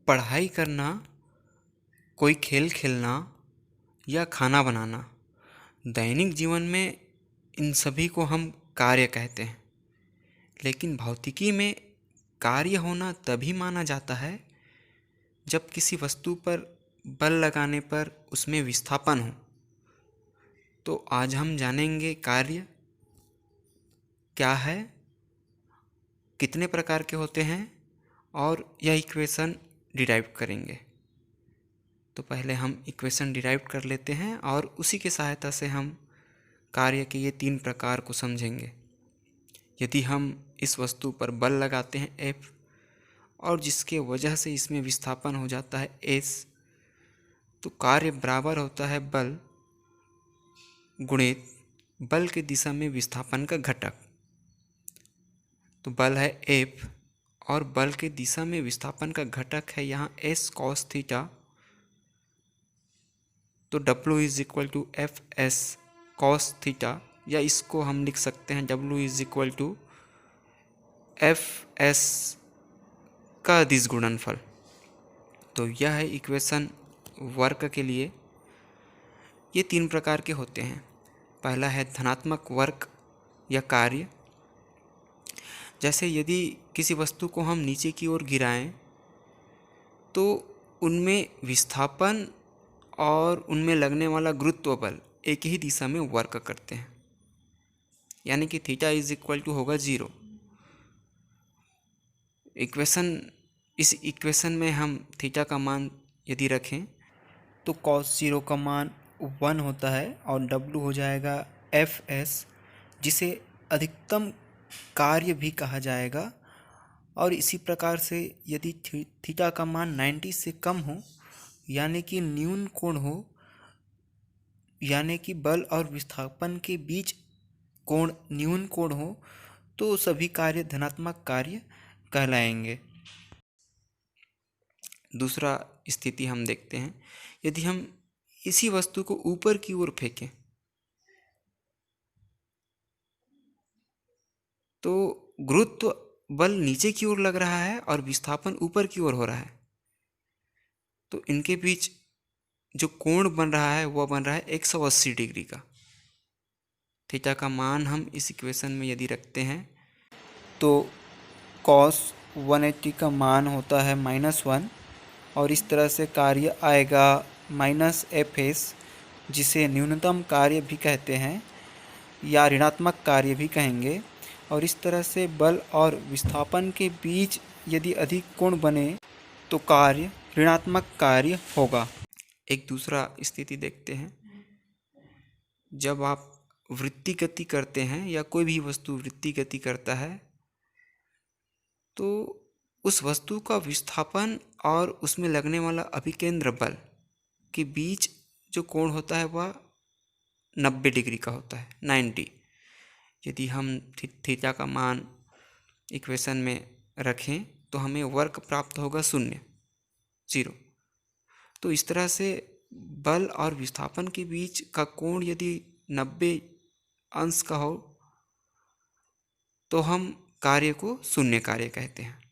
पढ़ाई करना, कोई खेल खेलना या खाना बनाना, दैनिक जीवन में इन सभी को हम कार्य कहते हैं। लेकिन भौतिकी में कार्य होना तभी माना जाता है जब किसी वस्तु पर बल लगाने पर उसमें विस्थापन हो। तो आज हम जानेंगे कार्य क्या है, कितने प्रकार के होते हैं और यह इक्वेशन डिराइव करेंगे। तो पहले हम इक्वेशन डिराइव कर लेते हैं और उसी की सहायता से हम कार्य के ये 3 प्रकार को समझेंगे। यदि हम इस वस्तु पर बल लगाते हैं F और जिसके वजह से इसमें विस्थापन हो जाता है S, तो कार्य बराबर होता है बल गुणित बल की दिशा में विस्थापन का घटक। तो बल है F और बल की दिशा में विस्थापन का घटक है यहाँ S cos थीटा। तो W is equal to F S cos theta, या इसको हम लिख सकते हैं W is equal to F S का दिस गुणनफल। तो यह है इक्वेशन वर्क के लिए। ये 3 प्रकार के होते हैं। पहला है धनात्मक वर्क या कार्य। जैसे यदि किसी वस्तु को हम नीचे की ओर गिराएं तो उनमें विस्थापन और उनमें लगने वाला गुरुत्व बल एक ही दिशा में वर्क करते हैं, यानी कि थीटा इज इक्वल टू होगा 0। इस इक्वेशन में हम थीटा का मान यदि रखें तो cos 0 का मान 1 होता है और W हो जाएगा एफ एस, जिसे अधिकतम कार्य भी कहा जाएगा। और इसी प्रकार से यदि थीटा का मान 90 से कम हो, यानी कि न्यून कोण हो, यानी कि बल और विस्थापन के बीच कोण न्यून कोण हो, तो सभी कार्य धनात्मक कार्य कहलाएंगे। दूसरा स्थिति हम देखते हैं। यदि हम इसी वस्तु को ऊपर की ओर फेंकें तो गुरुत्व बल नीचे की ओर लग रहा है और विस्थापन ऊपर की ओर हो रहा है, तो इनके बीच जो कोण बन रहा है वह बन रहा है 180 डिग्री का। थीटा का मान हम इस इक्वेशन में यदि रखते हैं तो cos 180 का मान होता है -1, और इस तरह से कार्य आएगा -fs, जिसे न्यूनतम कार्य भी कहते हैं या ऋणात्मक कार्य भी कहेंगे। और इस तरह से बल और विस्थापन के बीच यदि अधिक कोण बने तो कार्य ऋणात्मक कार्य होगा। एक दूसरा स्थिति देखते हैं। जब आप वृत्ति गति करते हैं या कोई भी वस्तु वृत्ति गति करता है तो उस वस्तु का विस्थापन और उसमें लगने वाला अभिकेंद्र बल के बीच जो कोण होता है वह 90 डिग्री का होता है, 90। यदि हम थीटा का मान इक्वेशन में रखें तो हमें वर्क प्राप्त होगा 0। तो इस तरह से बल और विस्थापन के बीच का कोण यदि 90 अंश का हो तो हम कार्य को शून्य कार्य कहते हैं।